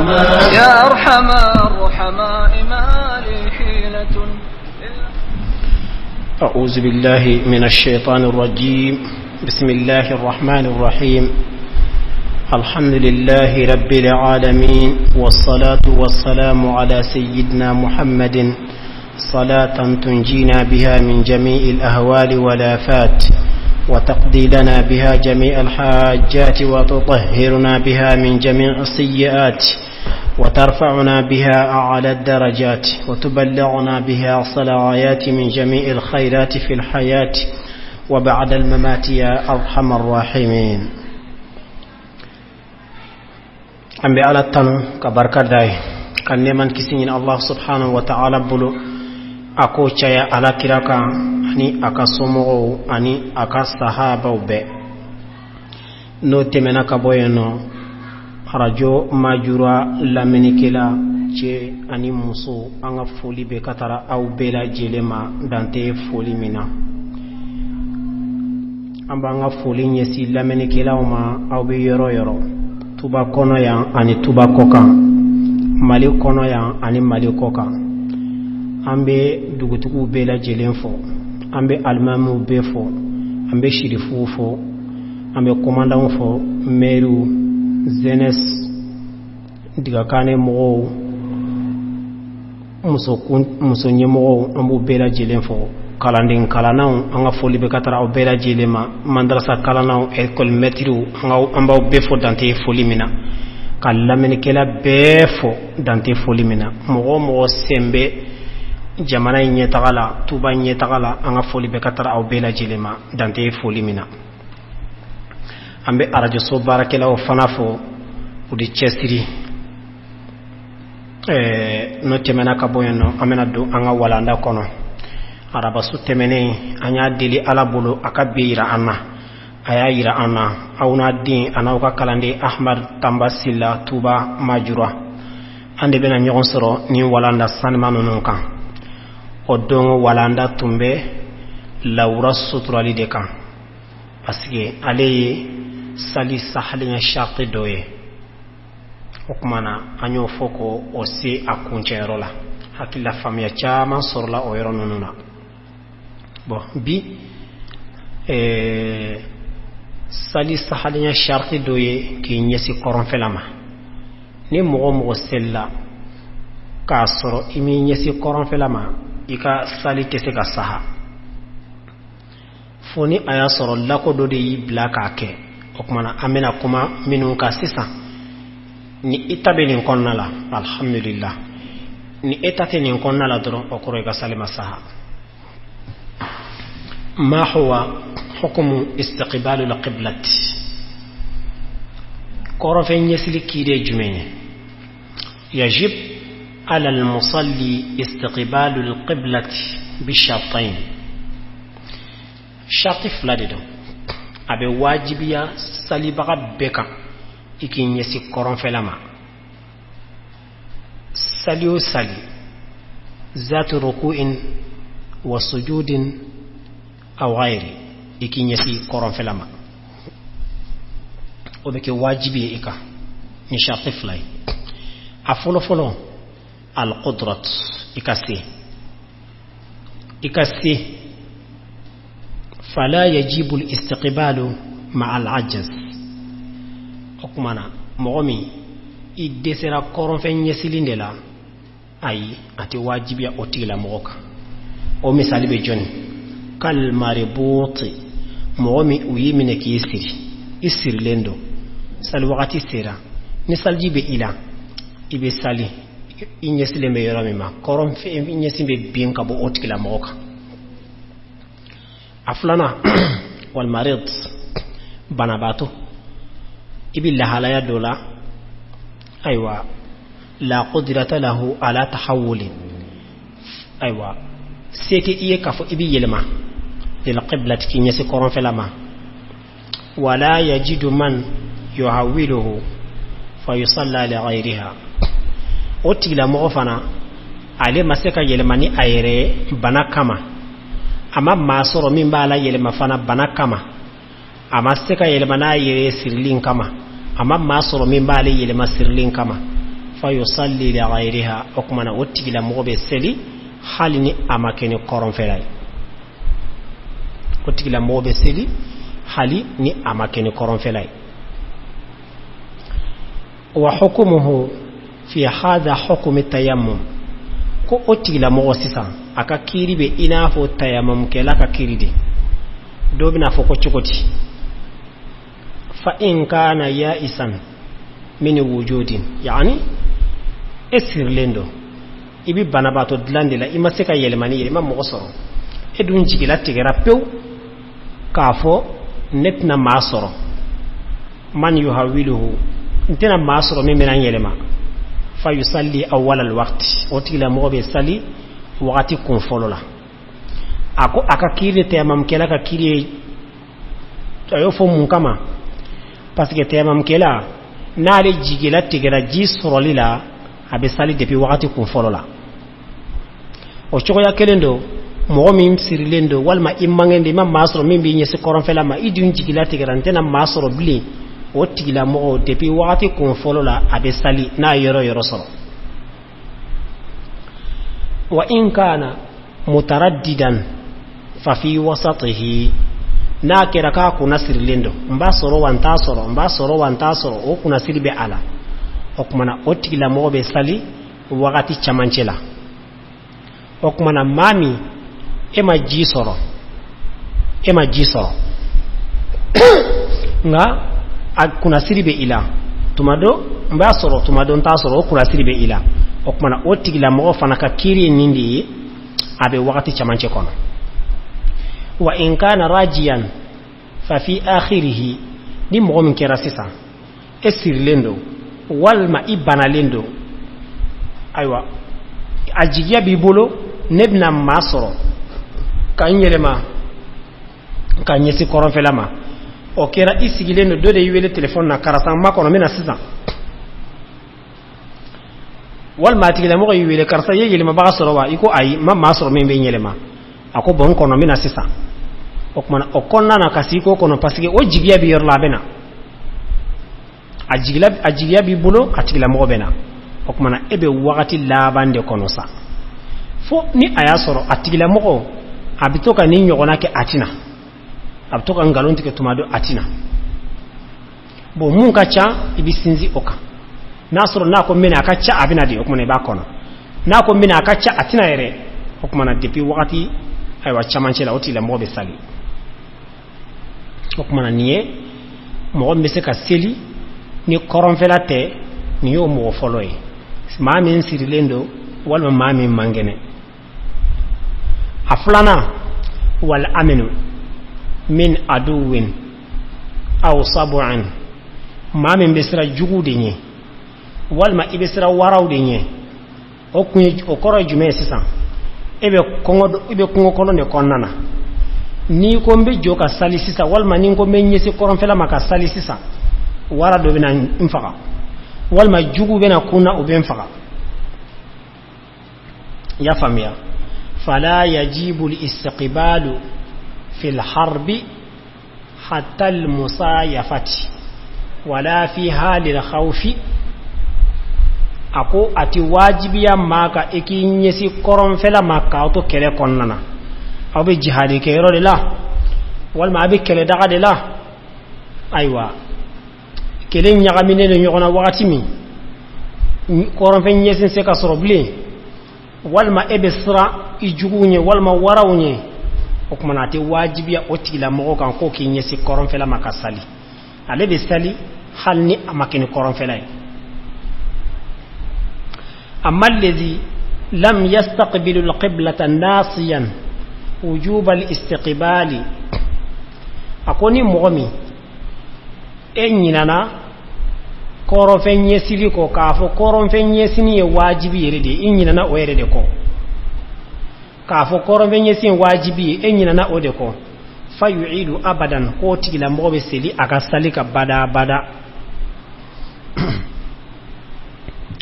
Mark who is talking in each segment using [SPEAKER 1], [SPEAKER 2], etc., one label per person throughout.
[SPEAKER 1] يا أرحم الرحماء ما لي حيلة.
[SPEAKER 2] أعوذ بالله من الشيطان الرجيم. بسم الله الرحمن الرحيم. الحمد لله رب العالمين، والصلاة والسلام على سيدنا محمد، صلاة تنجينا بها من جميع الأهوال والآفات، وتقضي لنا بها جميع الحاجات، وتطهرنا بها من جميع السيئات، وترفعنا بها أعلى الدرجات، وتبلغنا بها أقصى الغايات من جميع الخيرات في الحياة وبعد الممات يا أرحم الراحمين. أمبي على التنو كبركة داي كان نمان كسين الله سبحانه وتعالى بلو أكو شيء على كراكا أني أكاسمو أني أكاسحابو بي نو تمنا كبوينو Radio Madjoura laminikela che ani muso anga foli be katara au bela jelema dante foli mina amba anga foli nyesi laminikela uma au be yoro yoro tuba kono ya ani tuba koka mali kono ya ani mali koka ambe dugutugu bela jelenfo ambe almamu befo ambe shirifu fo ambe commandant fo meru zenes diga kane mo muso nyemo ambu bela jelenfo kalandin kalanaw anga foli be katara o bela jelema madrasa kalanaw école métiru amba befo dante foli mina kallamene kala befo dante foli mina mo sembe jamana nyetagala tuba nyetagala anga foli be katara o bela jelema dante foli mina ambe arajo so barakela o fanafo udi chesiri no temena kaboyeno amena do anga walanda kono araba su temene anya dili ala bolo akabira anna ayayira anna awna din anawka kalande Ahamada Tamba Sylla Touba Mali ande bena nyon soro ni walanda sanmanu nonka odongo walanda tumbe lawra suturali de kan parce que ale sali sahalinya shaqi doye okumana anyo foko osi akunche rola hakila famia chama sorla oyro nonuna bo bi sali sahalinya shaqi doye ki nyesi koron felama ni mo sella ka soro imi nyesi koron felama ika sali tese ka saha foni aya soro lako do de yibla ka ke okumana amena kuma minun ka sisa ni itabelin konnala alhamdulillah ni etatenin konnala dron okoro ga salima saha ma huwa hukmu istiqbalu alqiblat koro fe nyesli kide jumene yajib ala almusalli istiqbalu alqiblat bishartain shartif ladido abe wajibiya salibaga beka iki nyesi koron felama salio sali zatu ruku'in wa sujudin aw ghairi iki nyesi koron felama obeke wajibiya ika ni shartif lay afolo folo al qudrat ikasi فلا يجب الاستقبال مع العجز حكمنا مغمي إدسرا كورن فين يسليندلا أي أتي واجب يا أوتيلا موكا أو مثال بجون كالمربوط مغمي ويمنك يسير لندو سال وقت سيرا نسال جيب إلى إبي سالي إن يسلم يرامي ما كورن فين يسلم بينك بو أوتيلا موكا aflana wal marid banabato ibilla halaya dola aywa la qudrata lahu ala tahawul aywa seke iye kafo ibi yelma lil qiblat ki nyesi koron felama wala yajidu man yuhawiluhu fa yusalla li ghayriha otila mo fana ale maseka yelmani ayre bana kama ama masoro min bala yelma fana bana kama ama seka yelma na yere sirlin kama ama masoro min bala yelma sirlin kama fayusalli li ghayriha okmana wotigila mobe seli halini amakeni koron felay wotigila mobe seli hali ni amakeni koron felay wa hukmuhu fi hadha hukm at-tayammum ko otigila mo sisa aka kiribe ina fo tayammum kela ka kiride do bina fo ko chukoti fa in kana ya'isan min wujudin yani esir lendo ibi banabato dlandila ima seka yelemani yelema mo soro edun jigila tigera pew kafo netna masoro man yuhawiluhu ntena masoro memena yelema fa yusalli awwal alwaqt otila mo be sali wakati kun folola ako akakiri temam kela ka kiri ayo fo mun kama parce que temam kela naale jigila tigera ji sorolila abe sali depuis wakati kun folola o choya kelendo mo mi sirilendo walma imangende imam masro mimbi nyese koron fela ma idun jigila tigera ntena masro bli o tigila mo depuis wakati kun folola abe sali na yoro soro wa in kana mutaraddidan fa fi wasatihi na kera ka kuna sirilendo mba soro wanta soro o kuna sirbe ala okmana otigila mo be sali wakati chamanchela okmana mami ema jisoro nga kuna sirbe ila tumado mba soro tumado nta soro o kuna sirbe ila okmana otigila mo fana ka kiri nindi abe wakati chamanche kono wa in kana rajiyan fa fi akhirih ni mo min kera sisa esir lendo walma ibana lendo aywa ajiya bibolo nebna masoro kanyelema kanyesi koron felama o kera isigilendo do de yele telephone na karasa makono mina sisa walma tigila mo yele karasa yele ma basoro wa iko ay ma masoro membe nyelema ako bon kono mina sisa okmana okonna na kasiko kono pasike o jigiya bi yor labena ajigiya bi bulo atigila mo bena okmana ebe wakati labande kono sa fo ni aya soro atigila mo abitoka ni nyogona ke atina abitoka ngalonti ke tumado atina bo mun kacha ibisinzi oka nasoro nako mena akacha abina di okmana ba kono nako mena akacha atina yere okmana depuis wakati aywa chamanchela otila mo be sali okmana niye mo mbese ka seli ni koron felate ni yo mo foloy mami sirilendo wal mami mangene aflana wal aminu min aduwin aw sab'an mami mbesra jugude nye wal ma ibesra warawde nye okunye okoro jume sisa ebe kongo kono ne konnana ni ko mbe joka sali sisa walma ni ko men nyesi koron fela maka sali sisa wara do bina infaka walma jugu bena kuna uben faka ya famia fala yajibu al-istiqbalu fi al-harbi hatta al-musayafati wala fi hali al-khawfi ako ati wajibiya maka eki nyesi koron fela maka to kele konnana abe jihadi ke yoro de la walma abe kele daga de la aywa kele nyagamine le nyogona wakati mi koron fe nyesi se ka sorobli walma ebe sra ijugunye walma warawunye okmana ati wajibiya otila mo kan ko ki nyesi koron fela maka sali ale be sali halni amakini koron fela أما الذي لم يستقبل القبلة ناصيا وجوب الاستقبال أكوني مغمي إننا كورو فني سيليكو كافو كورو فني سيني واجبي يردي إننا ويردكو كافو كورو فني سين واجبي إننا أودكو فيعيد أبدا قوتي لمغبي سيلي أكساليك بدا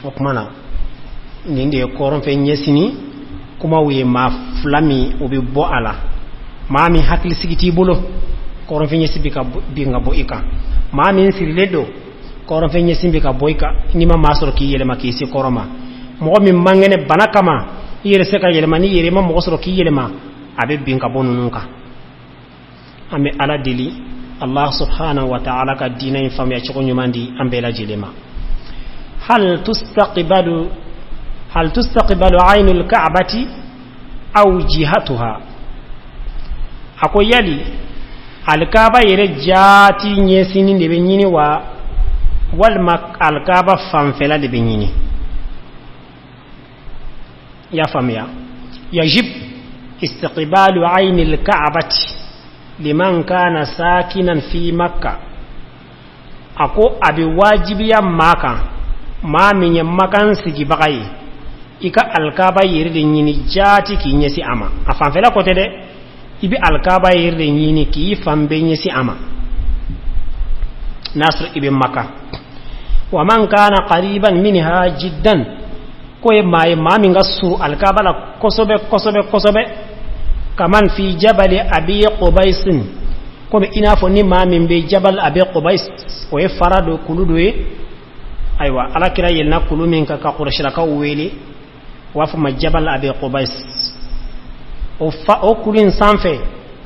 [SPEAKER 2] وكمانا ninde koron fe nyesini kuma wiye ma flami obi bo ala mami hakli sigiti bolo koron fe nyesi bi nga bo ika mami siriledo koron fe nyesimbe ka boyka ni ma masoro ki yele ma ki si koroma mo mi mangene banakama yere se ka yele ma ni yere ma mo soro ki yele ma abe bin ka bonu nunka ame ala dili Allah subhanahu wa ta'ala ka dina infam ya chiko nyumandi ambela jilema hal tustaqbalu aynul ka'bati aw jihatuha ako yali alkaba yere jati nyesini de benyini wa wal mak alkaba famfela de benyini ya famia yajib istiqbalu aynil ka'bati liman kana sakinan fi makkah ako abi wajibiya maka ma min makan sigi bagai ika alkaba yere de nyini jati ki nyesi ama afamfela kote de ibi alkaba yirde nyini ki fambe nyesi ama nasr ibn makkah wa man kana qariban minha jiddan koy may mami ngasu alkaba la kosobe kaman fi jabal abi qubais ko be ina fo ni mami be jabal abi qubais o e farado kuludo e aywa ala kira yelna kulumin ka qurashra ka wele wa fa jabal abi qubais o kulin sanfe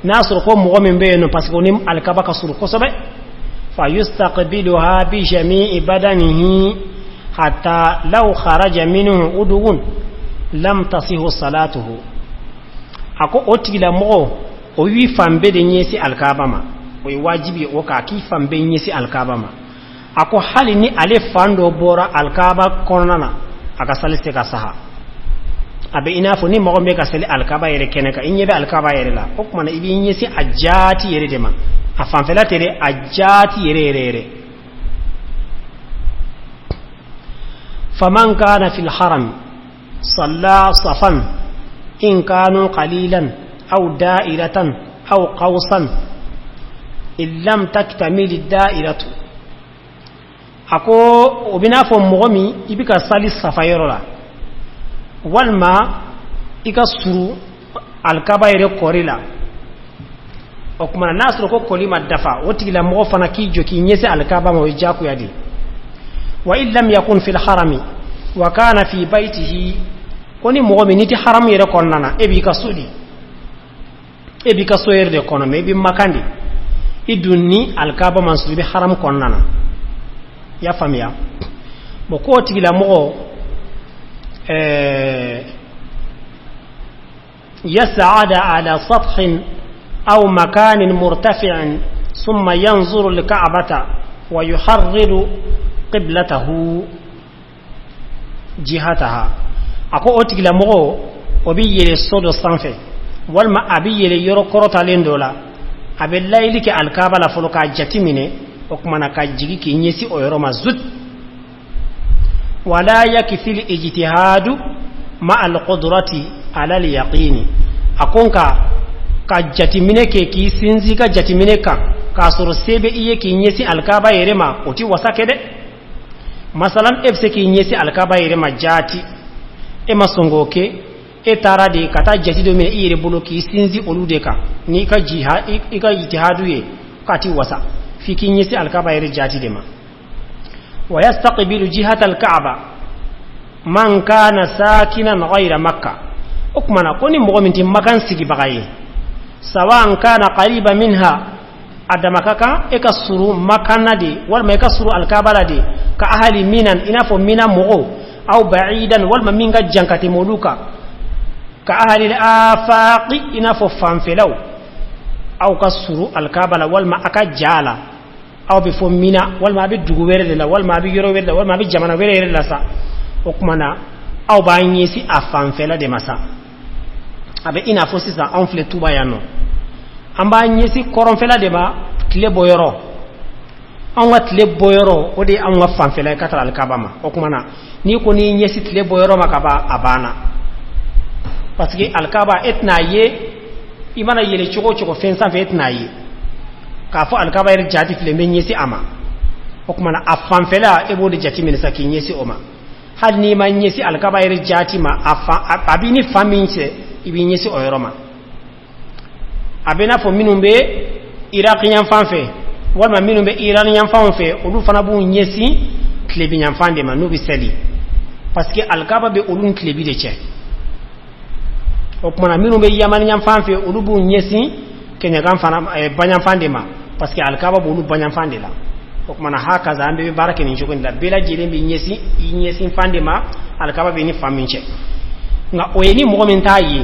[SPEAKER 2] nasr ko mo min be no parce que onim alkaba ka sur ko sobe fa yustaqbiluha bi jami'i badanihi hatta law kharaja minhu udun lam tasihu salatuhu ako otigila mo o wi fambe de nyesi alkaba ma o wajibi o ka ki fambe nyesi alkaba ma ako halini ale fando bora alkaba konana aka saliste ka saha abe ina fo ni mo be ka sali alkaba yere keneka inye be alkaba yere la ko kuma na ibi nyesi ajati yere de ma afan fela tere ajati yere faman kana fil haram salla safan in kanu qalilan aw da'iratan aw qawsan illam taktamil ad-da'iratu ako obina fo mo mi ibika sali safa yero la walma ika suru alkaba yere korila o kuma nasro ko kolima dafa woti la mo fana ki joki nyese alkaba mo jaku yadi wa illam yakun fil harami wa kana fi baytihi koni mo mi niti haram yere konnana e bi ka sudi e bi ka soyer de kono me bi makandi idunni alkaba mansubi haram konnana ya famia bo ko tigila mo يسعد على سطح أو مكان مرتفع ثم ينظر الكعبة ويحرر قبلته جهتها أكو أتقل مغو وبيل الصد الصنفي والما أبيل يرو كرة لندولا أبي الليل كي الكابة فلوكا جتميني وكمانا كجيكي كي نيسي أيرو مزود ولا يكفي الاجتهاد مع القدرة على اليقين أكونكا كجتميني كي سنزي كجتميني كاسور سيبي إيه كي نيسي الكابة يرما وتي وساكده مثلا افسي كي نيسي الكابة يرما جاتي ema songoke etara de kata jati do me ire bolo ki sinzi oludeka ni ka jiha ika ijtihadu ye kati wasa fiki nyisi alkaba yere jati de ma wa yastaqbilu jihata alkaaba man kana sakinan ghayra makkah ukmana koni mo minti makan sigi bagaye sawan kana qariba minha adamakaka ekasuru makanade wal ma ekasuru alkaba de ka ahli minan inafo mina mo أو بعيدا والممينغا جانكاتي مولوكا كأهل الآفاق إنافو فانفلو أو كسرو الكابلا والما أكا جالا أو بفمينا والما بيدوغو ويرلا والما بيجرو ويرلا والما بيجمانا ويرلا سا وكمانا أو بانيسي أفانفلا دي مسا أبي إنافو سيسا أنفل توبا يانو أم بانيسي كورنفلا دي ما تلبو يرو anga tle boyoro odi anga fanfela katara alkabama okumana ni ko ni nyesi tle boyoro makaba abana parce que alkaba etna ye imana yele choko fensa fe etna ye ka fo alkaba yer jati tle men nyesi ama okumana afanfela ebo de jati men saki nyesi oma hal ni man nyesi alkaba yer jati ma afa abini faminse ibi nyesi oyoroma abena fo minumbe iraqiyan fanfe walma minu be iran nyam fam fe olu fana bu nyesi klebi nyam fande ma no bi seli parce que alkaba be olun klebi de che o kuma minu be yaman nyam fam fe olu bu nyesi kenya gam fana banyam fande ma parce que alkaba bu olu banyam fande la o kuma haka za ambe barake ni jogon la bela jere be nyesi fande ma alkaba be ni faminche nga oyeni mo min tayi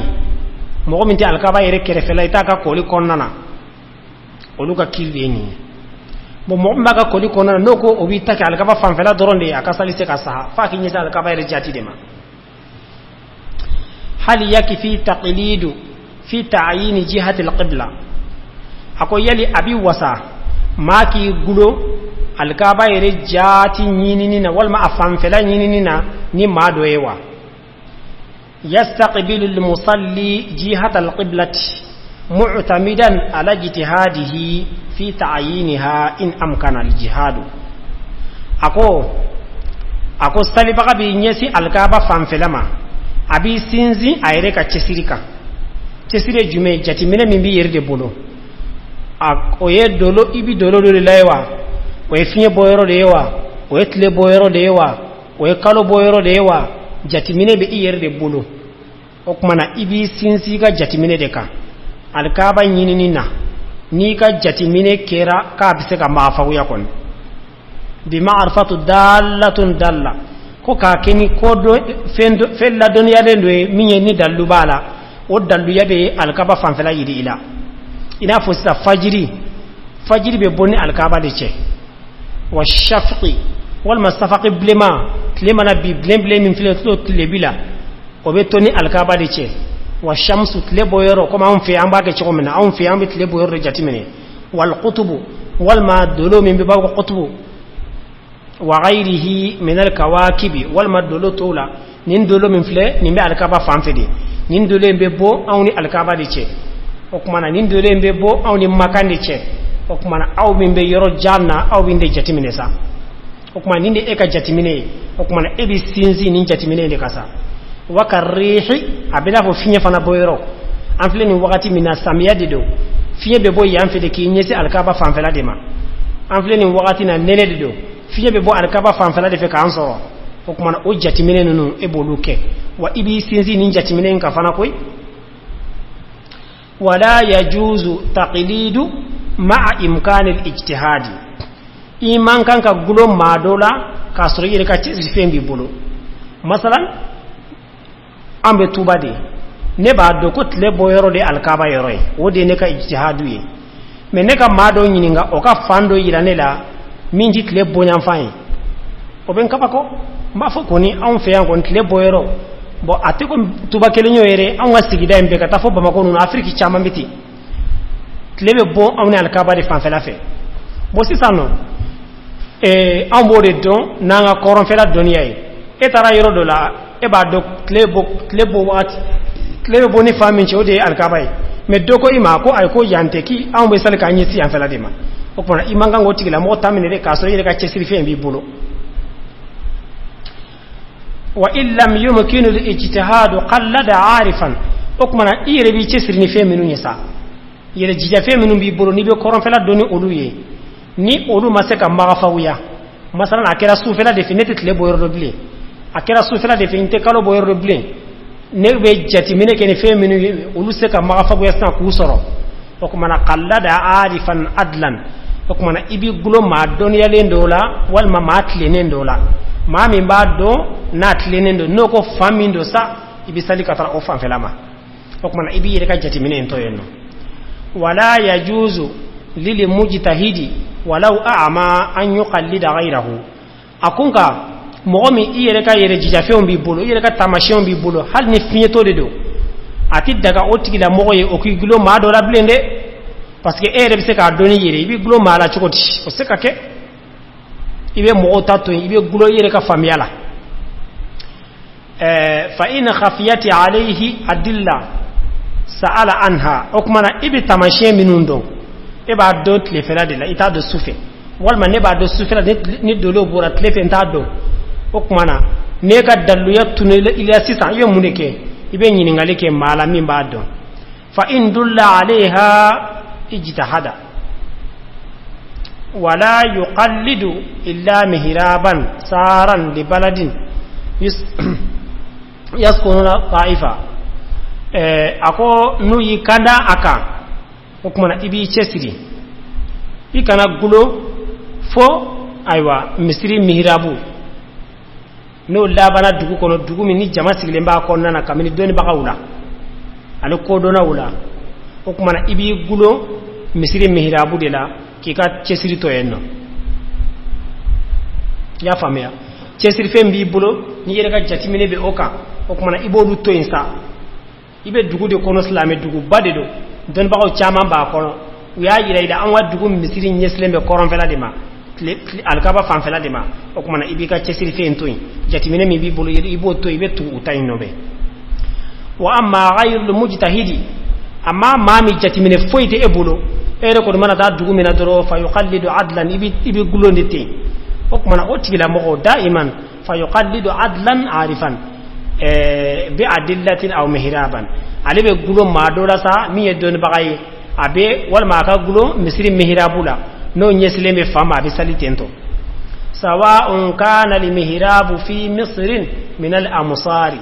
[SPEAKER 2] mo min ta alkaba yere kere fela ita ka koli konnana olu ka kilbe ni bo mo mbaga koli konnana noko o wi taka alkaba fam fela doronde aka salise ka saha fa ki nyesa alkaba yere jati de ma hal yakfi taqlidu fi ta'yin jihati alqibla ako yali abi wasa maki gulo alkaba yere jati nyinini na walma afam fela nyinini na ni mado yewa يستقبل المصلي جهة القبلة معتمدا على اجتهاده في تعيينها إن أمكن الجهاد أكو سالي بقى بينيسي الكعبة فانفلما أبي سينزي أيريكا تسيري جمعي جاتي من بي يرد بولو أكو يدولو إبي دولو للايوا ويفني بويرو ديوا ويتلي بويرو ديوا ويكالو بويرو ديوا jatimine be iyere de bolo o kuma na ibi sinsi ga jatimine de ka alkaba nyinini na ni ka jatimine kera ka bise ka mafawu ya kon bi ma'rifatu dallatun dalla ko ka keni ko do fendo fella duniya de ndo minye ni dallu bala o dallu yabe alkaba fanfela yidi ina fo sa fajiri be bonni alkaba de che wa shafqi wal mastafaqi blema klema na bi blem min file to tlebila o be toni alkaba de che wa shamsu tleboyero kuma on fi amba ke chiko mena on fi ambi tleboyero jatimene wal qutubu wal ma dolo min bi ba qutubu wa ghayrihi min al kawakibi wal ma dolo tola nin dolo min file nin be alkaba famfede nin dolo be bo awni alkaba de che o kuma na nin dolo be bo awni makande che o kuma na aw min be yoro janna aw bin de jatimene sa o kuma ninde eka jatimine o kuma na ebi sinzi nin jatimine de kasa wakarihi abila fo finya fana boyro an fle ni wakati mina samiya de do finya be boy yan fede ki nyesi alkaba fanfela de ma an fle ni wakati na nene de do finya be bo alkaba fanfela de fe ka ansoro o kuma na o jatimine nunu e boluke wa ibi sinzi nin jatimine ka fana koy wala yajuzu taqlidu ma'a imkan al-ijtihadi iman kanka gulo madola ka soro yele ka ci fembi bolo masalan ambe tuba de ne ba do ko tle boyoro de alkaba yoroy wode ne ka ijtihadu ye me ne ka mado nyininga o ka fando yirane la minji tle bonyam fayi o ben kapa ko ma fo ko ni on fe an tle boyoro bo ate ko tuba kele nyoyere an wasigida embe ka tafo ba makonu na afriki chama mbiti tle be bon on alkaba de fanfela fe bo si sano an bo de don nanga koron fela doniya ye e tara yoro do la e ba do klebo wat klebo ni famin ci o de alkaba ye me doko ima ko ay ko yante ki an be sal ka nyisi an fela de ma o pona imanga ngoti la mo tamine de ka so yele ka chesiri fe mbi bulo wa illam yumkinu al-ijtihad qallada arifan o kuma na ire bi chesiri ni fe minu nyesa yele jija fe minu bi bulo ni be koron fela doni oluye ni olu maseka magafawuya masalan akera sufela de finete tle boyro ble akera sufela de finite kalo boyro ble ne be jati mine kene fe minu olu seka magafawuya sa ku soro o kuma na qallada arifan adlan o kuma na ibi gulo ma doniya le ndola wal ma matle ne ndola ma mi mbado na tle ne ndo noko famindo sa ibi sali katara o fam felama o kuma na ibi reka jati mine to yenno wala yajuzu lil mujtahidi walau a'ma an yuqallida ghayrahu akunka mogomi iyere ka yere jijafeon bi bolo iyere ka tamashion bi bolo hal ni finyeto de do ati daga otigi la mogo ye okigulo ma do la blende parce que ere bi se ka doni yere bi gulo ma la chokoti o se ka ke ibe mogo tato ibe gulo yere ka famiala fa in khafiyati alayhi adilla sa'ala anha okmana ibe tamashion minundo e ba do tle fela de la ita do sufe walma ne ba do sufe la ni do lo bora tle fe nta do o kumana ne ka dallu ya tunile ila sisa ibe muneke ibe nyini ngale ke mala min ba do fa in dulla alaiha ijtihada ولا يقلد إلا مهرابا سارا لبلد يسكن طائفة أكو نوي كندا أكا وكمنا إبي تشسري إكنا قلو فو أيوة مصري مهرابو no labana dugu kono dugu min ni jama sigilen ba ko nana kamini doni baka wula ale ko dona wula o kuma na ibi gulo misiri mihrabu de la ki ka cesiri to yenno ya famia cesiri fembi bulo ni yere ka jatimine be oka o kuma na ibo du to insa ibe dugu de kono islame dugu bade do don baka chama ba kono ya yira ida an wa dugu misiri nyeslembe koron fela de ma alkaba fanfela de ma o kuma na ibi ka cesiri fe entoy jatimine mi bi bolo ibo to ibe tu utay nobe wa amma ghayru mujtahidi amma mami jatimine foyte e bolo ere ko mana da dugu mina doro fa yuqallidu adlan ibi gulondite o kuma na o tigila mo daiman fa yuqallidu adlan arifan bi adillatin aw mihraban alibe gulo ma dora sa mi e don bagay abe wal ma ka gulo misri mihrabula no nyesleme fama bi salitento sawa'un kana li mihrabu fi misrin min al amsari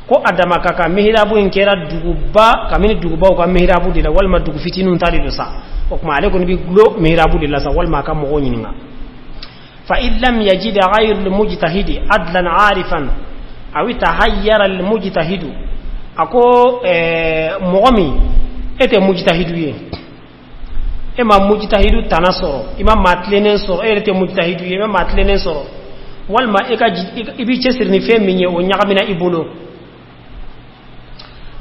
[SPEAKER 2] ko adama kaka mihrabu in kera duguba kamini duguba ko mihrabu dila wal ma dugu fitinun tali do sa o kuma ale ko bi glo mihrabu dila sa wal ma ka mo nyinga fa illam yajid ghayr al mujtahidi adlan arifan aw tahayyara al mujtahidu ako momi ete mujtahidu ye ema mujtahidu tanasoro imam matlenen soro ete mujtahidu ye imam matlenen soro wal ma ibi cesirni fe minye o nyagamina ibulo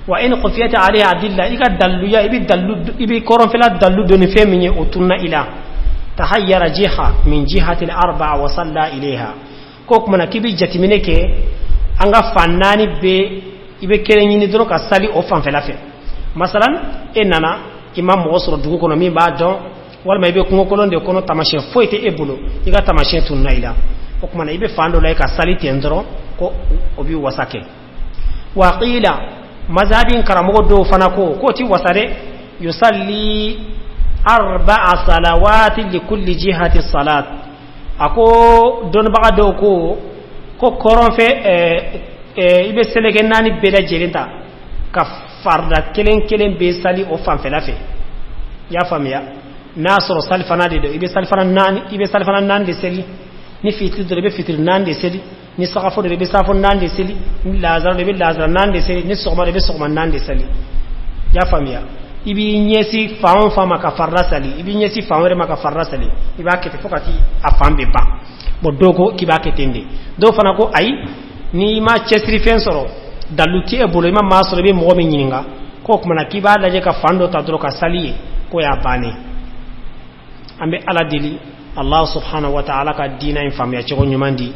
[SPEAKER 2] wa in qufiyat alayha adilla iga dalluya ibi koron fela dallu doni fe minye o tunna ila tahayyara jiha min jihati al-arba'a wa salla ilayha ko kuma na kibi jatimine ke anga fannani be ibe kerenyini dono ka sali o fan fela fe masalan enana imam mo soro dugu kono mi ba don wal may be ko kolonde kono tamashin foyte ebulo iga tamashin tunna ila ko kuma na ibe fando lay ka sali tendro ko obi wasake wa qila mazhabin karamogo do fana ko ti wasare yusalli 4 salawati li kulli jihati salat ako don baga do ko koron fe ibe selege nani bela jelinta ka farda kelen be sali o fam felafe ya famiya nasro salfana de ibe salfana nani de seli ni fitri de be fitri nani de seli ni saqafo de be safo nani de seli ni lazar de be lazar nani de seli ni sogma de be sogma nani de seli ya famiya ibi nyesi faon fama ka farra sali ibi nyesi faon maka farra sali iba kete fokati afambe ba bo dogo kiba ketende do fana ko ay ni ma chesri fensoro daluti e bolo ma masoro be mo nyinga ko kuma na kiba laje ka fando ta dro ka sali ko ya bane ambe ala dili Allah subhanahu wa ta'ala ka dina infam ya chego nyumandi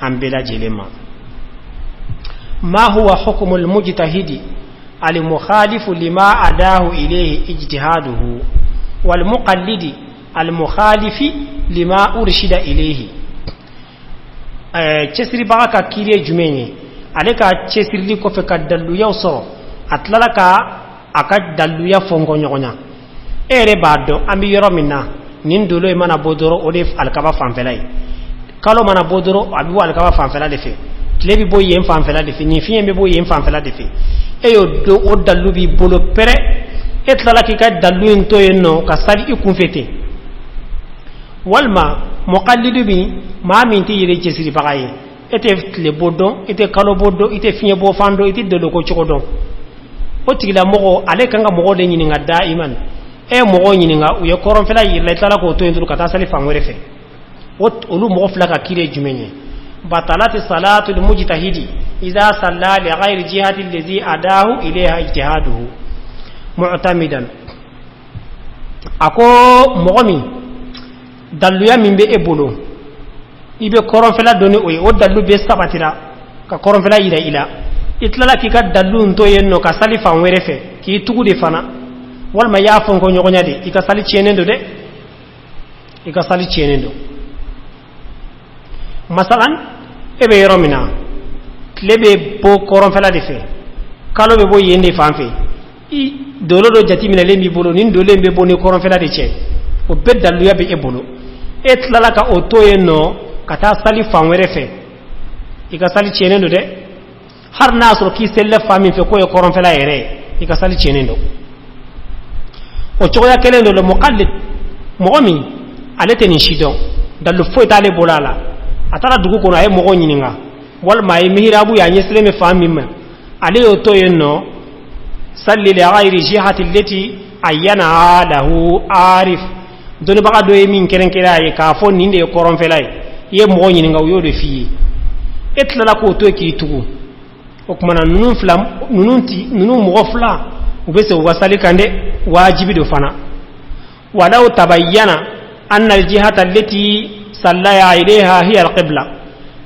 [SPEAKER 2] ambe la jelema ma huwa hukmul mujtahidi al mukhalifu lima adahu ilayhi ijtihaduhu wal muqallidi al mukhalifi lima urshida ilayhi chesri baka kire jumenye aleka chesri ko fe kadallu yaw soro atlalaka aka dallu ya fongo nyonya ere bado ambi yoro minna nin dolo mana bodoro odef alkaba fanfelay kalo mana bodoro abi alkaba fanfela defe tlebi boy yem fanfela defe ni fiye be boy yem fanfela defe eyo do o dallu bi bolo pere etlalaki ka dallu into yenno ka sali ikunfete walma muqallidu bi ma minti yire chesri bagaye ete le bodon ete kalo bodo ete fiye bo fando ete dolo ko chokodon o tigila mogo ale kanga mogo de nyini nga daiman e mogo nyini nga uye koron fela yirla tala ko to endu kata sali fangwere fe wot olu mogo fla ka kire jumenye batalati salatu al mujtahidi idha salla li ghairi jihati allazi adahu ilayha ijtihaduhu mu'tamidan ako mogo mi dalluya mimbe ebolo ibe koron fela doni oye o dallu be sabatira ka koron fela yira ila itlala ki ka dallu nto yenno ka sali fan were fe ki tugu de fana wal ma ya fon ko nyogonya de ika sali chenendo de ika sali chenendo masalan ebe romina lebe bo koron fela de fe kalo be bo yende fan fe I dolo do jati mina lembi bolo nin dole be boni koron fela de che o be dallu ya be ebolo etlala ka oto yenno kata sali fanwere fe ika sali chenendo de har nasro ki selle fami fe ko e koron fe la yere ika sali chenendo o choya kelendo le muqallid momi alete ni shidon dalu fo tale bolala atara dugu ko ay mo nyininga wal may mihrabu ya nyesle me fami ma ale oto yenno salli li ghairi jihati allati ayyana lahu arif doni baka do min keren keraye ka fo ninde koron fe lay ye mo nyininga yo de fi etla la ko to ki tugu o kuma na nunun flam nunun mo fla ubese wasali kande wajibi do fana walau tabayyana anna aljihata allati sallaya ilayha hiya alqibla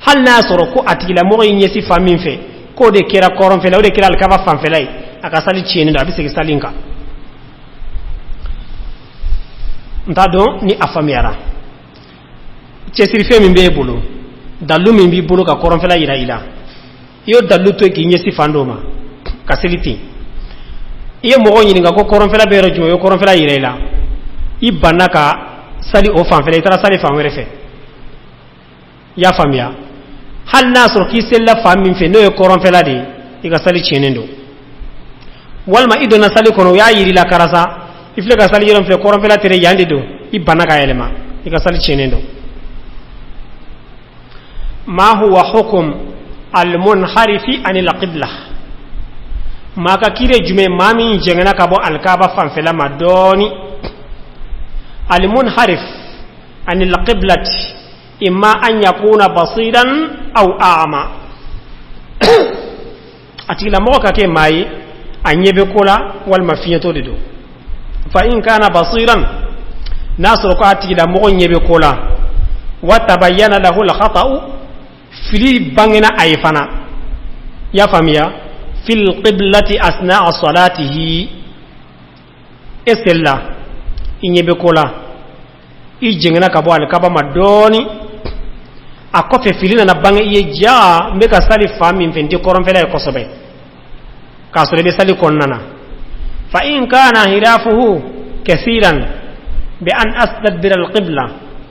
[SPEAKER 2] hal nasru ko atila mo nyesi famin fe ko de kera koron fe law de kera alkaba fam fe lay aka sali cheni do abise salinka ntado ni afamiara chesiri fe min be bulu dalu min bi bulu ka koron fe la ila yo dalu to ki nyesi fandoma ka seliti iyo mo nyini nga ko koron fe la be rojo yo koron fe la ila ibana ka sali o fam fe la tara sali fam were fe ya famia hal nasro ki sella fam min fe no yo koron fe la de iga sali chenendo walma ido na sali kono ya yiri la karasa ifle ka sali yeron fe koron fe la tere yandi do ibana ka elema iga sali chenendo ma huwa hukm al munharifi anil qibla maka kire jume mami jengana kabo al kaaba fam fe la madoni al munharif anil qiblati imma an yakuna basiran aw a'ma atila mo ka ke mai anyebe kola wal mafiyato dedo fa in kana basiran nasru ko atila mo nyebe kola wa tabayyana lahu al khata'u fili bangena ayfana ya famiya fil qiblati asna'a salatihi esella inyebe kola ijengena kabo al kaba madoni akofe filina na bange iye ja mbeka sali fami mfenti koron fela ko sobe kasore be sali konnana fa in kana hirafuhu kaseeran bi an astadbira alqibla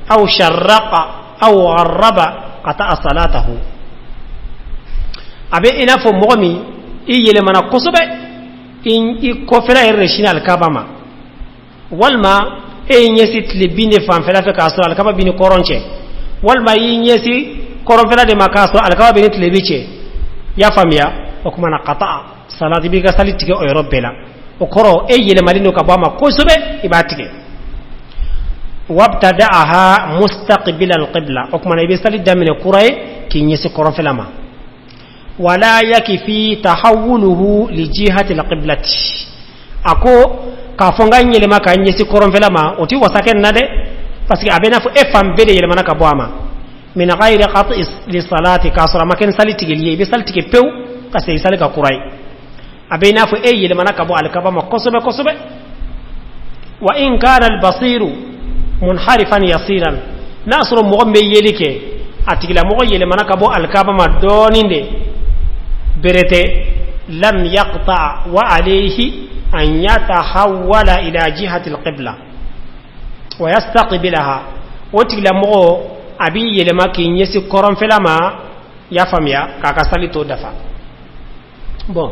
[SPEAKER 2] aw sharraqa aw gharraba qata salatahu abe ina fo momi iyele mana ko sobe in ko fela irshina alkabama walma e nyesit libine fam fela fe kasore alkaba bini koronche walma yinyesi koronfela de makaso alkawa benit lebiche ya famia okumana qata salati bi ga salitike o robela o koro e yele malino ka bama ko sobe ibatike wabtada'aha mustaqbil alqibla okumana be salit damine kuray ki nyesi koronfela ma wala yakfi tahawuluhu li jihati alqiblati ako ka fonga nyele maka nyesi koronfela ma oti wasaken nade parce que abena fo efam bede yele manaka boama min ghayri qat'i li salati kasra makan saliti geliye be saliti pew kase salika kurai abena fo yele manaka bo alkaba makosobe kosobe wa in kana al-basiru munharifan yasiran nasru mu'mbe yelike atigila mo yele manaka bo alkaba madoninde berete lam yaqta wa alayhi an yatahawwala ila jihati al-qibla ويستقبلها وتلا مو ابي يلما كي نيسي كورون فلما يا فاميا كاكا سالي تو دفا بون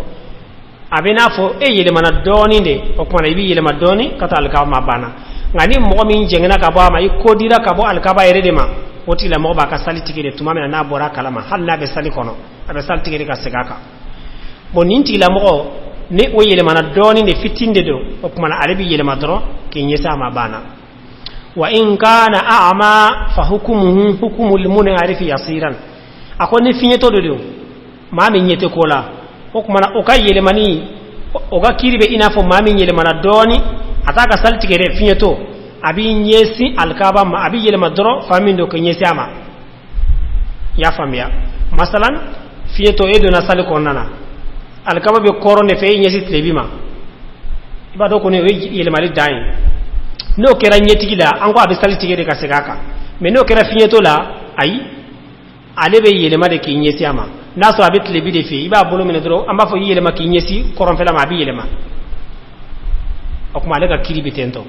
[SPEAKER 2] ابينا فو اي يلما دوني دي اوكما يبي يلما دوني كتا الكاما بانا ngani mo min jengena ka ba mai kodira ka bo alkaba yere ma wotila mo ba ka sali tigere tumame na bora kalama halla be sali kono abe sali tigere ka segaka boninti la mo ne o yelema na doni ne fitinde do okuma na arabi yelema dro ki nyesa ma bana wa in kana a'ma fa hukmuhu hukmul munharif yasiran akoni finyeto do ma min nyete kola okuma na okayele mani oga kiribe ina fo ma min yele mana doni ataka salti gere finyeto abi nyesi alkaba ma abi yele madro famindo ko nyesi ama ya famia masalan finyeto edo na sali konana alkaba be korone fe nyesi tlebima ibado ko ne yele mali dine no kera nyeti gila anko abi salti gere ka segaka me no kera finyeto la ai alebe yele made ki nyesi ama naso abit lebi de fi iba bolo mena dro amba fo yele ma ki nyesi koron fela ma bi yele ma akuma lega kiri bitento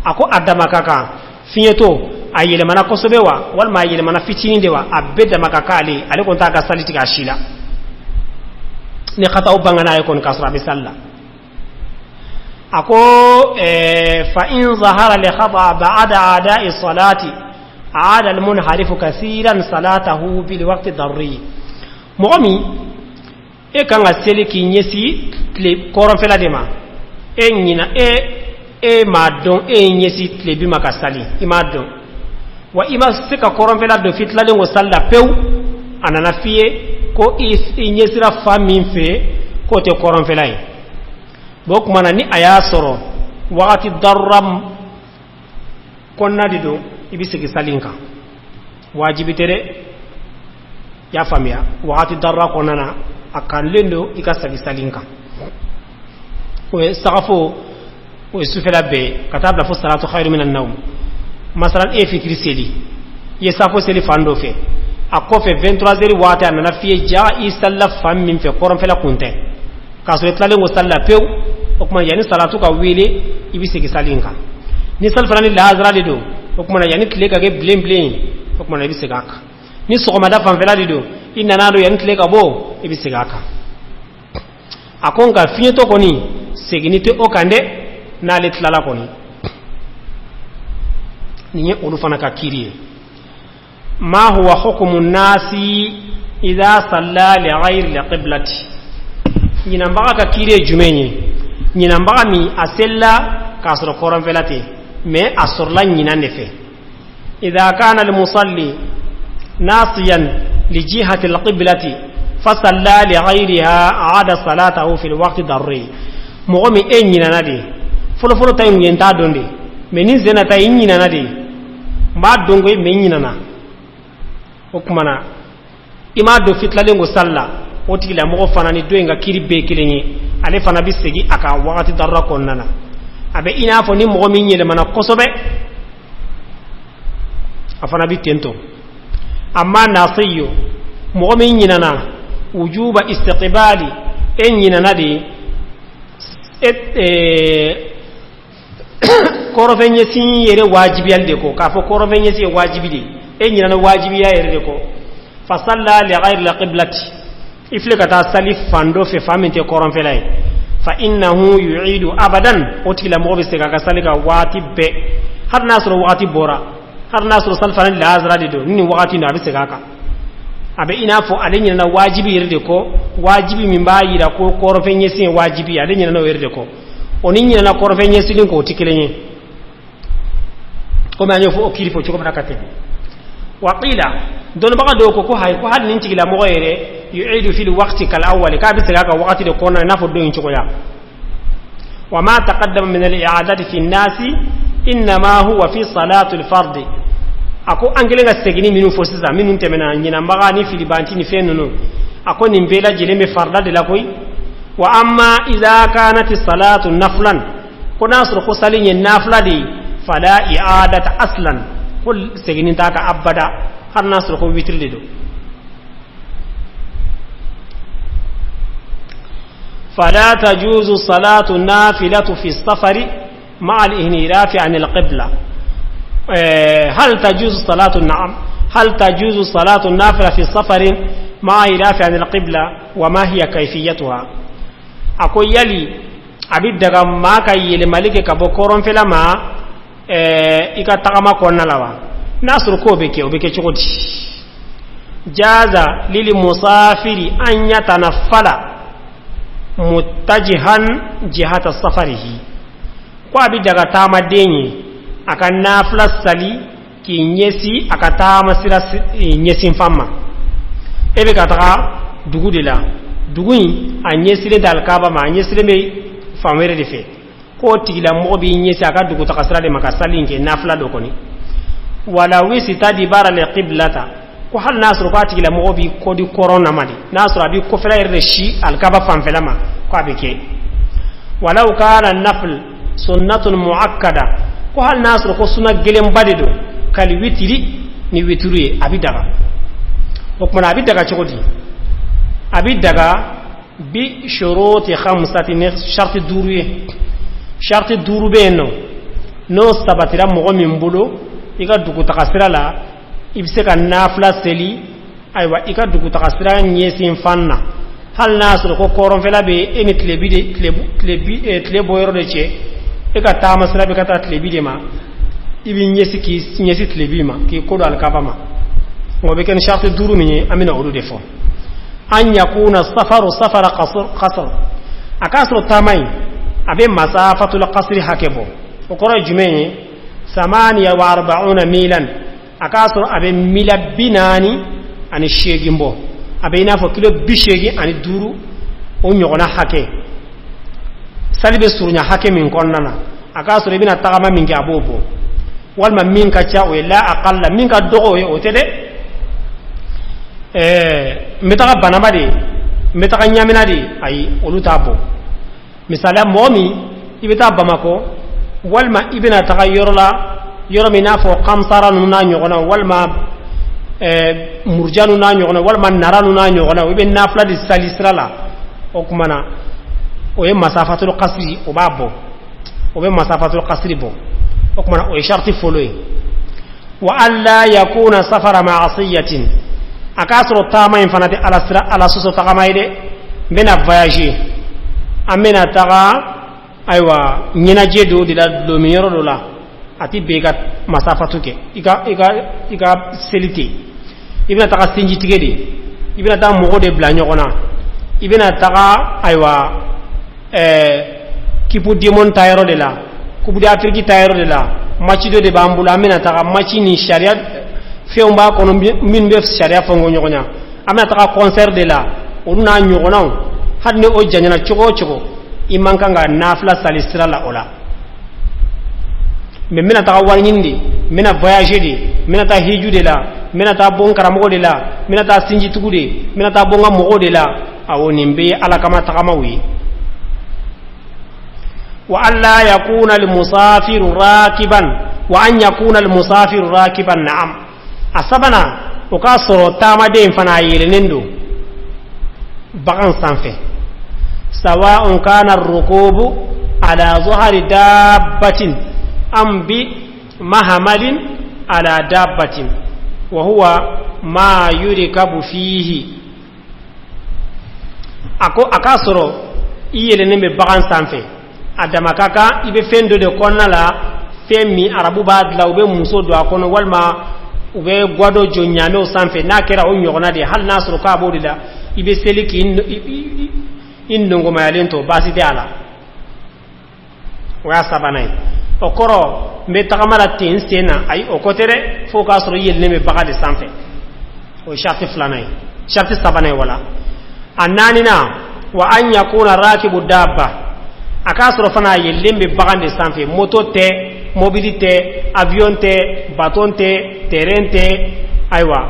[SPEAKER 2] ako adama kaka finyeto ayele mana kosobe wa wal ma ayele mana fitini de wa abeda makakali ale kon ta ga saliti ga shila ni khata o bangana kon kasra bi salla ako fa in zahara li khata ba'da ada'i salati aada al munharifu kaseeran salatahu bil waqti darri momi e kanga seliki nyesi tle koron fela de ma e nyina e madon e nyesi tle bi makasali imadon wa ima sika koron fela do fitla de ngo salla pew anana fiye ko nyesira famin fe ko te koron fela yi bok mana ni aya soro waqti darram konna dido ibisiki salinka wajibi tere ya famia waqti darra konnana akan lendo ikasagi salinka we saqafo we sufela be katabla fu salatu khairu minan nawm masalan e fikri seli ye safo seli fando fe akofe 23h wata na fiye ja isalla fam min fe koron fela kunte kaso etlale ngo salla pew okuma yani salatu ka wele ibisiki salinka ni sal farani lazra lido okuma yani tlega ge blem blem okuma ibisiki aka ni sokoma da fam fela lido inna nado yani tlega bo ibisiki aka akonga finye to koni seginite okande na letlala koni niye ulufana ka kiriye ma huwa hukmu nasi idha salla li ghayri liqiblati nyina mbaga ka kiriye jumenye nyina mbaga mi asella kasro koron velate me asorla nyina nefe idha kana al musalli nasiyan li jihati alqiblati fasalla li ghayriha aada salatahu fi alwaqti darri mogomi e nyina nade folo folo tay ngenta donde me ni zena tay nyina nade ma dongo me nyina na okumana ima do fitlale ngo salla oti la mo fanani do nga kiri be kilenye ale fana bisegi aka waqti darra konnana abe ina fo ni mogomi nyele mana kosobe afana bitento amma nasiyo mogomi nyina na wujuba istiqbali en nyina nade korofenye sin yere wajibi alde ko ka fo korofenye si wajibi de e nyina na wajibi ya yere ko fa salla li ghayri alqiblati ifle kata salif fando fe faminte koronfelay fa innahu yu'idu abadan otila mo be se ka salika wati be har nasro wati bora har nasro salfan la azra de do ni wati na be se ka abe ina fo ale nyina na wajibi yere ko wajibi min bayira ko korofenye sin wajibi ale nyina na yere ko oninyi na korofenye silin ko tikilenye ko ma nyofo okiri fo choko nakate waqila don baga do ko hay ko hal nin tigila mo yere yu'idu fil waqti kal awwal ka bi saga waqti de ko na fo do in choko ya wa ma taqaddama min al i'adati fi an-nasi inma huwa fi salati al-fard ako angelenga segini minu fo sisa minu temena nyina baga ni fili banti ni fenno ako ni mbela jeleme farda de la koy wa amma idha kanat as-salatu naflan ko nasru ko salinye nafla di fala i'adata aslan kul segini taka abada har nasru ko witride do fala tajuzu salatu nafilatu fi as-safari ma'a al-inhirafi 'an al-qibla hal tajuzu salatu na'am hal tajuzu salatu nafila fi as-safari ma'a inhirafi 'an al-qibla wa ma hiya kayfiyatuha akoy yali abid daga maka yele malike ka bokoron fela ma ika tagama konna lawa nasru ko beke chukoti jaza lili musafiri an yatanaffala muttajihan jihata safarihi ko abid daga tama denye aka nafla sali ki nyesi aka tama sira nyesi famma ebe ka taga dugudela duguin a nyesile dal kaba ma nyesile me famere de fe ko tigila mo bi nyesi aka dugu takasra de makasali nke nafla do koni wala wisi tadi bara le qiblata ko hal nasru ko tigila mo bi ko di corona mali nasru abi ko fela yerde shi al kaba famfela ma ko abike walau kana nafl sunnatun muakkada ko hal nasru ko sunna gelem badido kali witiri ni witruye abidaga ko mana abidaga chokodi abi daga bi shuruti khamsati sharti duruye no sabatira mo min bulo iga dugu takasira la ibse ka nafla seli aywa iga dugu takasira nyesin fanna hal nasro ko koron fela be eni tlebi boyro de che ega tama sira be kata tlebi de ma ibi nyesi tlebi ma ki kodo al kabama ngobe ken sharti duru ni amina odu defo an yakuna safaru safara qasr akasro tamai abe masafatul qasri hakebo okoro jumenye 48 milan akasro abe mila binani ani shegimbo abe ina fo kilo bishegi ani duru o nyogona hake salibe surunya hake min konnana akasro ibina tagama min ga bobo walma min ka cha o la aqalla min ka dogo o tede metaka banabade metaka nyamina de ay olutabo misala momi ibita bamako walma ibina taka yoro mina fo kamsara nuna nyogona walma murjanu na nyogona walma naranu na nyogona ibe nafla di salisrala okumana o ye masafatul qasri o babo o be masafatul qasri bo okumana o sharti foloi wa alla yakuna safara ma'asiyatin akasro tama infanati ala suso tagamaide bena voyager amena taga aywa nyina jedo dila do miyoro do la ati bega masafatu ke iga selite ibina taga sinji tigede ibina taga mogo de bla nyogona ibina taga aywa kipu dimon tayro de la kubu de afriki tayro de la machi do de bambula amena taga machi ni sharia feumba kono min be sharia fongo nyogonya amena taga concert de la onuna nyogona hadne o janyana chogo imanka nga nafla salisira la ola mais mena ta warnyindi mena voyager di mena ta hiju de la mena ta bon karamogo de la mena ta sinji tugude mena ta bonga mogo de la awoni mbe ala kama takama wi wa alla yakuna al musafiru rakiban wa an yakuna al musafiru rakiban na'am asabana o ka soro tama de fana yele nendo bagan sanfe سواء كان الركوب على ظهر دابة أم بمهمل على دابة وهو ما يركب فيه أكاسرو إيه لنمي بغان سانفي أدama kaka ibe fendo de konna la femi arabu bad la ube muso do akono walma ube gwado jonyame o sanfe na kera o nyogona de hal nasro ka bodila ibe seliki indongo mayalento basi de ala wa sabanay okoro me tagamala tin sena ay okotere fo ka soro yelle me bagade sanfe o sharti flanay sharti sabanay wala annanina wa an yakuna rakibu dabba akasro fana yelle me bagande sanfe moto te mobilité avion te baton te terrain te aywa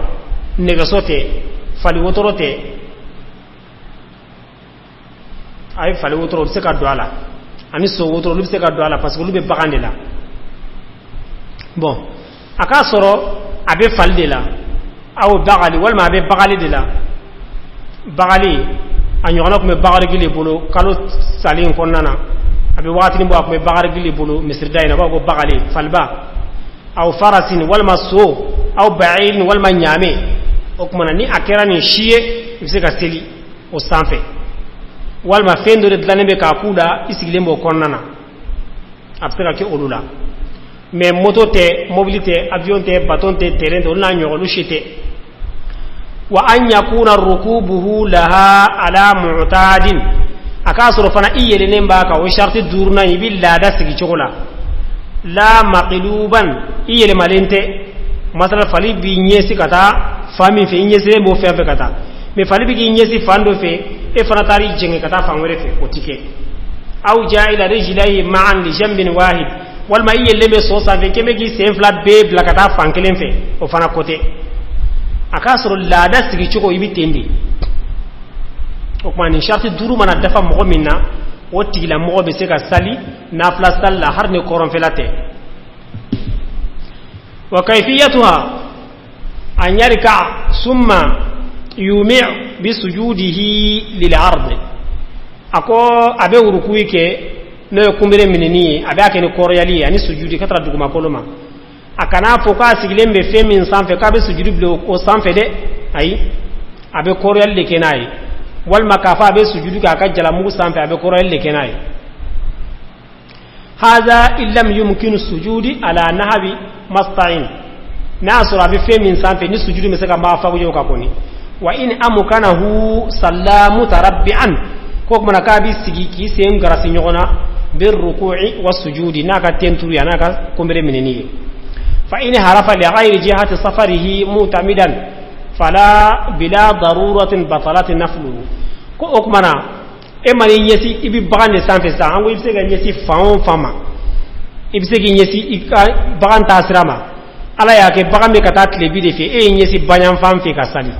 [SPEAKER 2] negosote fali wotorote ay fale wotoro se ka do ala ani so wotoro lu se ka do ala parce que lu be bagande la bon aka soro abe falde la aw bagali wal ma be bagali de la bagali anyona ko me bagali gile bolo kalo salin konnana abe wati ni bo ko me bagali gile bolo misir dayna ba ko bagali falba aw farasin wal maso aw ba'in wal manyame okmana ni akera ni shiye se ka seli o sanfe walma fendo de dlanembe ka kuda isigilembo konnana abseka ke olula mais moto te mobilité avion te baton te terrain de na nyogolu shite wa an yakuna rukubuhu laha ala mu'tadin akasoro fana iyele nemba ka o sharti durna ibilla da sigi chokola la maqluban iyele malente masala fali bi nyesi kata fami fe nyesi mo fe kata mais fali bi nyesi fando fe e fanatari jenge kata fangwere fe otike aw ja'ila rijlaihi ma'an li jambin wahid wal ma yelle be so sa fe keme gi se flat be bla kata fankelen fe o fana kote akasro lada sigi chuko ibitendi o mani sharti duru mana dafa mo minna o tigila mo be se ka sali na fla salla har ne koron felate wa kayfiyatuha an yarka summa yumi' bisujudihi lil ard ako abe urukuike no kumbere minini abe akene koryali ani sujudi katra duguma koloma akana fo ka sigilen be fe min sanfɛ ka be sujudu bila o sanfɛ de ayi abe koroyal de kenai wal makafa be sujudu ka ka jalamugu sanfɛ abe koroyal de kenai hadha illam yumkinu sujudi ala nahwi masta'in nasura abe fe min sanfɛ ni sujudu me se ka ma fa ko ka koni wa in amkanahu sallamu tarabbi'an ko kuma ka bi sigi ki sen garasi nyogona bir ruku'i was sujudi naka tenturu ya naka kombere minini fa in harafa li ghairi jihati safarihi mutamidan fala bila daruratin batalat nafluhu ko okmana e mani yesi ibi bagande sanfe sa ango ibse ga yesi faon fama ibse gi yesi bagan tasrama ala yake bagambe kata tlebi de fe e yesi banyam fam fe ka sali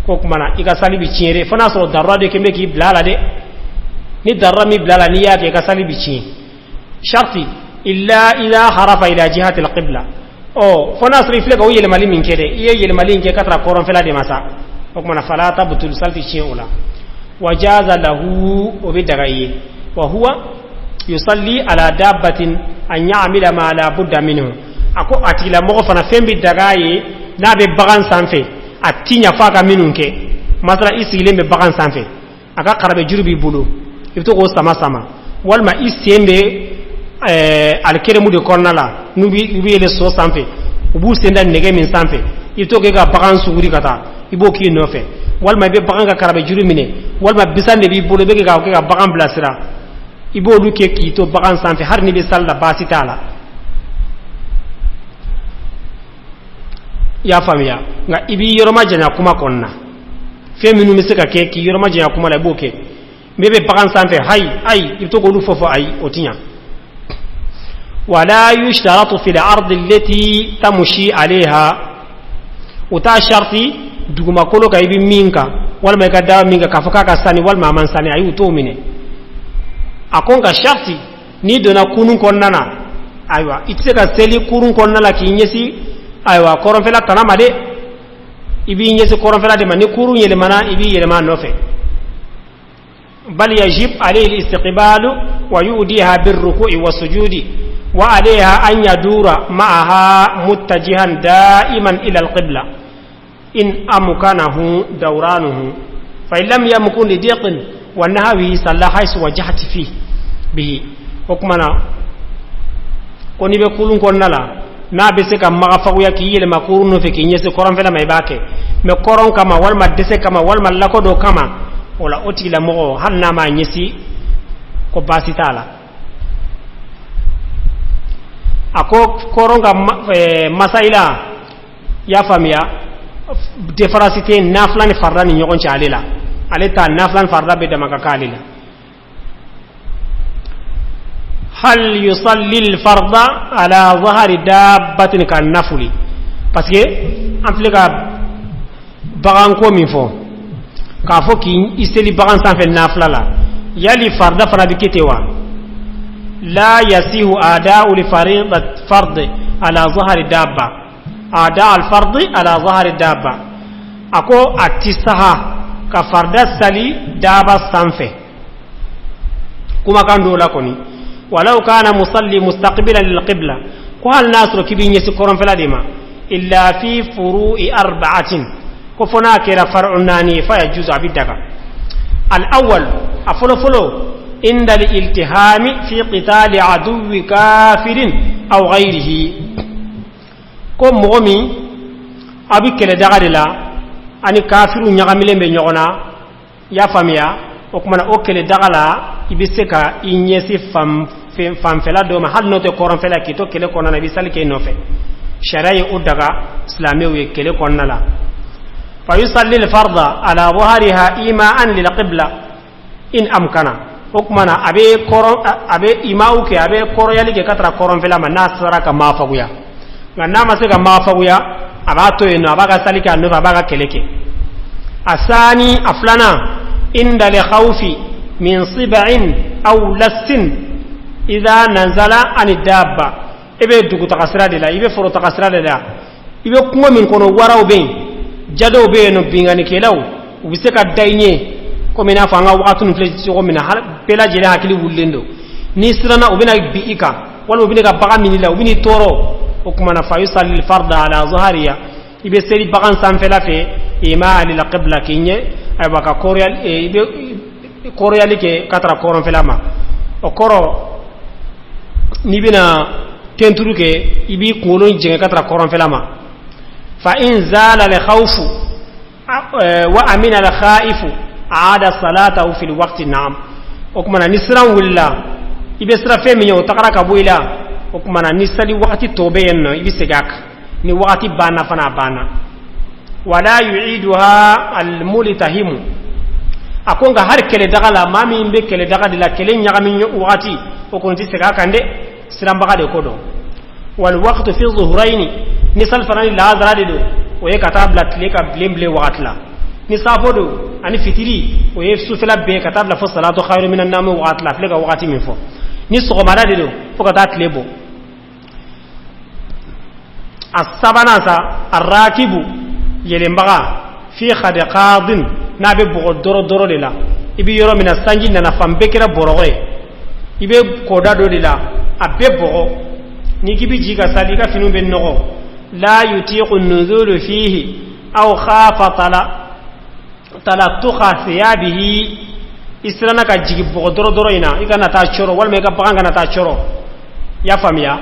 [SPEAKER 2] ko kumana ika sali bi ciere fana so darra de kembe ki blala de ni darra mi blala ni yake ka sali bi ci sharti illa ila harafa ila jihati alqibla o fana so rifle ko yele mali min kede yele mali nke katra koron fela de masa ko kumana fala tabtul salti ci ula wajaza lahu o bi dagaye wa huwa yusalli ala dabbatin an ya'mila ma la budda minhu ako atila mo fana fembi dagaye na be bagan sanfe atinya faka minunke masala isigile be bagan sanfe aka karabe jurubi bulu ibto ko sama sama walma isembe alkeremu de kornala nubi le so sanfe ubu senda nege min sanfe ibto ke ga bagan suguri kata ibo ki nofe walma be bagan ka karabe juru mine walma bisande bi bulu be ga ke ga bagan blasira ibo lu ke ki to bagan sanfe har ni be salla basitala ya famiya nga ibi yoroma janya kuma konna fe minu misika ke ki yoroma janya kuma la boke mebe bagan sanfe hay ibto go lu fofo ay otinya wala yushtaratu fi al-ard allati tamshi alayha uta sharti duguma kolo ka ibi minka wal ma ka da minka ka faka ka sani wal ma man sani ay uto mine akonga sharti ni dona kunun konnana aywa itse seli kurun konnala ki nyesi aywa koron fela tanama de ibi nyesi koron fela de mani kurun yele mana ibi yele ma nofe bal yajib alayhi al-istiqbal wa yudiha bir-ruku'i was-sujudi wa alayha an yadura ma'aha muttajihan da'iman ila al-qibla in amkanahu dawranuhu fa in lam yamkun li diqin wa nahwi sallaha wajhati fi bihi hukmana koni be kulun konnala na be se kam maga faguya ki yele makuru no fe ki nyese koron fela may bake me koron kama wal ma dese kama wal ma lakodo kama wala oti la mo hanna ma nyesi ko basitala ako koron ga masaila ya famia defarasite naflan farda ni nyogon chalela aleta naflan farda be dama kakalila hal yusalli al-fard ala dhahri dabbatin kan nafli parce que amplika bagan ko min fo ka fo ki isteli bagan san fe nafla la yali farda fana biketewa la yasihu ada'u li faridat fard ala dhahri dabba ada al-fard ala dhahri dabba ako atisaha ka farda sali daba sanfe kuma kan do la koni ولو كان مصلي مستقبلا للقبلة قال الناس ركبين يسكرون فلا ديما إلا في فروع 4 كفنا كرا فرع ناني فيجوز عبدك الأول أفلو عند الالتهام في قتال عدو كافر أو غيره كم مغمي أبي كلا دغاللا أني كافر نغملين بنيغنا يا فاميا وكمنا أوكل دغالا ibiseka inyesi fam fela do ma hal no te koron fela ki to kele konna nabi salike no fe sharai udaga islamiy kele konna la fa yusalli al farda ala dhahriha ima'an lil qibla in amkana hukmana abe koron abe imau ke abe koro yali ke katra koron fela man nasara ka mafaguya ganna ma se ka mafaguya abato eno abaga salika no abaga keleke asani aflana inda li khawfi min sib'in aw lassin idha nazala an dabba ibe dugu takasira de la ibe foro takasira de la ibe kuma min kono waraw be jado be no bingani kelaw ubise ka daynye ko mina fanga waqtun fle ko mina har pela jere hakili wulendo ni sirana ubina biika wala ubina ka baga minila ubini toro وكما فيصلي الفرض على ظهرها يبسري بغان سانفلا في إيماء للقبلة كيني أي بكا كوريال كي كتر كورن فلاما وكورو نبينا تنتروك يبي كولون جنة كتر كورن فلاما فإن زال الخوف وأمن الخائف عاد صلاته في الوقت نعم وكما نسرا ولا يبسرا فمن يوتقرا كبويلا وكما نسرا وقت توبين يبسجاك ni wakati bana fana bana wala yu'iduha almultahim akonga har kele dagala mami imbe kele daga la kele nyagami wakati okonti sega kande siramba de kodo wal waqtu fi dhuhrayn nisal fanani la azradido oye katabla tleka blemble wakatla ni safodo ani fitiri oye sufela be katabla fa salatu khairu minan nam wakatla tleka wakati minfo ni sogomara dido fokata tlebo السبناسا الراكب يلمبغا في خدقاض نابي بغو درو درو للا يبي يرو من السنجي نانا فامبكرا بروغي يبي كودا دو للا أبي بغو نيكي بي جيغا ساليغا فينو بنغو لا يطيق النزول فيه أو خاف تلطخ ثيابه إسرانا كا جيغي بغو درو درو ينا إيغا نتا چورو والما إيغا بغانغا نتا چورو يا فاميا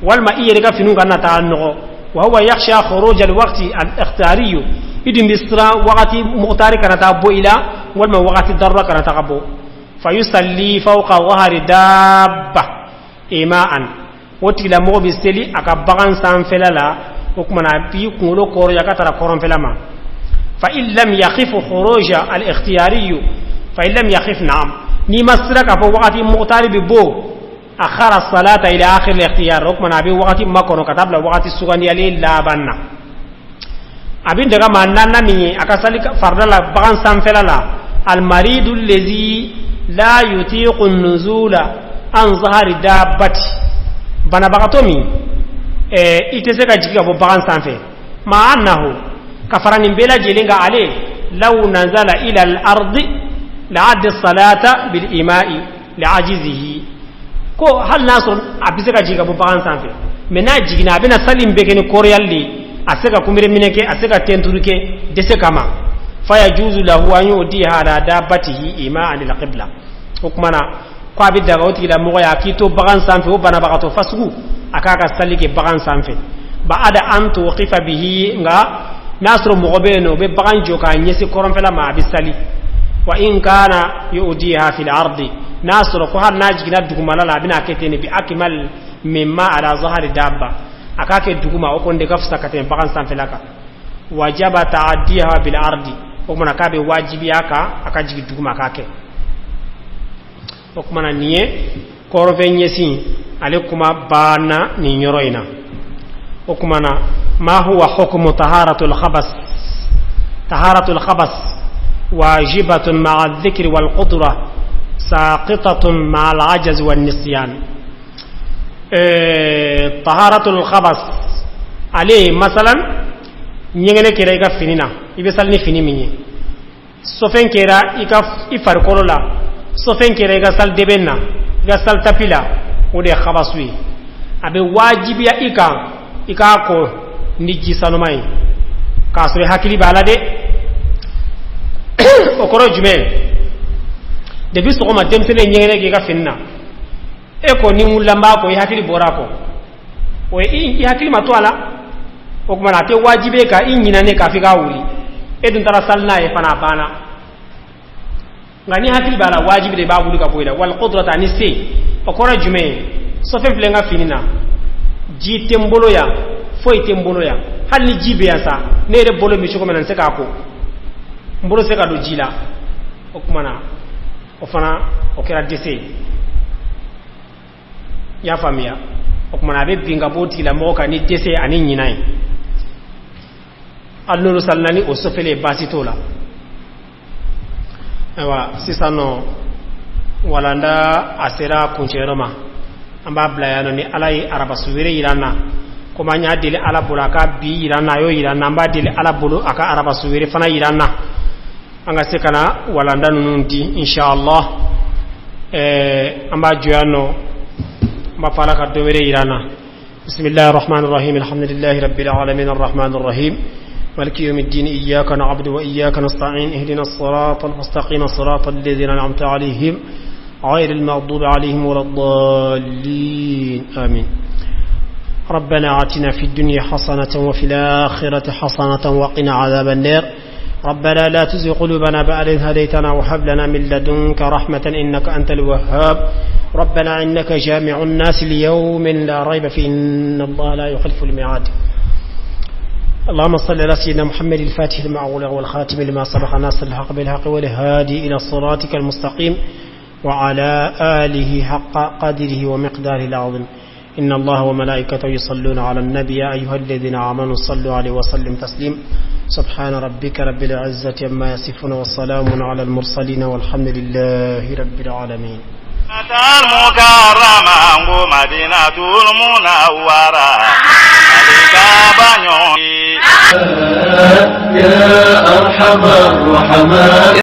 [SPEAKER 2] والما إيغا فينو غا نتا نغو وهو يخشى خروج الوقت الاختياري إذن بسرا وقت مختار كانت أبو إلى والما وقت الضرر كانت أبو فيصلي فوق ظهر دابة إيماء وتلا مو بيستلي أكبران سانفلا وكمنا بي كولو كوريا كتر كورن فلما فإن لم يخف خروج الاختياري فإن لم يخف نعم ني مسرك أبو وقت مختار ببو أخر الصلاة إلى آخر الاختيار ركمنا أبي وقت ما كانوا كتب له وقت السجن يلي لا بنا أبي دعنا ما ننني أكسلك فرد لا بعن سامفلا لا المريض الذي لا يطيق النزول عن ظهر دابة بنا بقتومي إتسكا جيكا بعن سامفه ما أنه كفران بلا جلينغا عليه لو نزل إلى الأرض لعد الصلاة بالإماء لعجزه ko hal nasr abisaka jiga bu bagan sanfe mena jigina abina salim bekeni koryalli asaka kumire mineke asaka tenturuke dese kama faya juzu lahu an yudiha ala dabatihi ima'an lil qibla hukmana ko abida gawti la mo ya kito bagan sanfe o bana bagato fasgu akaka salike bagan sanfe ba'ada an tuqifa bihi nga nasr mu'beno be bagan joka nyesi koronfe la ma abisali wa in kana yudiha fil ardi nasr ko har najigina dugumala la bina ketene bi akmal mimma ala zahari dabba akake duguma o konde gafsa katen bagan sanfelaka wajaba ta'addiha bil ardi o mana kabe wajibi aka jigi duguma akake o kuma niye korvenyesi alekuma bana ni nyoroina o kuma na ma huwa hukmu taharatul khabas واجبة مع الذكر والقدرة ساقطة مع العجز والنسيان طهارة الخبث عليه مثلا نيغني كيرا يكا فينينا يبسالني فيني مني سوفين كيرا يكا يفرقولا سوفين كيرا يكا سال دبنا يكا سال تابيلا ودي خبثوي أبي واجب يا يكا كو نيجي سانوماي كاسري حكيلي بالادي okoro jume depuis sogoma demtene nyengene ke ga finna e ko ni mulamba ko hakili borako o i hakili matwala o kuma na te wajibe ka inyina ne ka fika wuli e dun tara salna e fana bana ngani hakili bala wajibe de ba wuli ka boyla wal qudrata ni se okoro jume so fe plenga finina ji tembolo ya foi tembolo ya hal ni jibe ya sa ne re bolo mi choko menan se ka ko mboro se ka do jila o kumana o fana o kera dese ya famia o kumana be binga boti la moka ni dese ani nyinai allolu sallani o sofele basitola ewa sisano walanda asera kuncheroma amba blayano ni alai araba suwire irana kuma nya dele ala bulaka bi irana yo irana amba dele ala bulu aka araba suwire fana irana anga sekana walanda nunundi inshallah amba joyano amba fala ka dowere irana بسم الله الرحمن الرحيم الحمد لله رب العالمين الرحمن الرحيم مالك يوم الدين إياك نعبد وإياك نستعين اهدنا الصراط المستقيم صراط الذين أنعمت عليهم غير المغضوب عليهم ولا الضالين آمين ربنا آتنا في الدنيا حسنة وفي الآخرة حسنة وقنا عذاب النار ربنا لا تزغ قلوبنا بعد إذ هديتنا وهب لنا من لدنك رحمة إنك أنت الوهاب ربنا إنك جامع الناس ليوم لا ريب فيه إن الله لا يخلف الميعاد اللهم صل على سيدنا محمد الفاتح لما أغلق والخاتم لما سبق ناصر الحق بالحق والهادي إلى صراطك المستقيم وعلى آله حق قدره ومقداره العظيم إن الله وملائكته يصلون على النبي يا أيها الذين آمنوا صلوا عليه وسلم تسليم سبحان ربك رب العزة عما يصفون والسلام على المرسلين والحمد لله رب العالمين
[SPEAKER 3] المكرمة مدينة المنورة يا أرحم الرحمن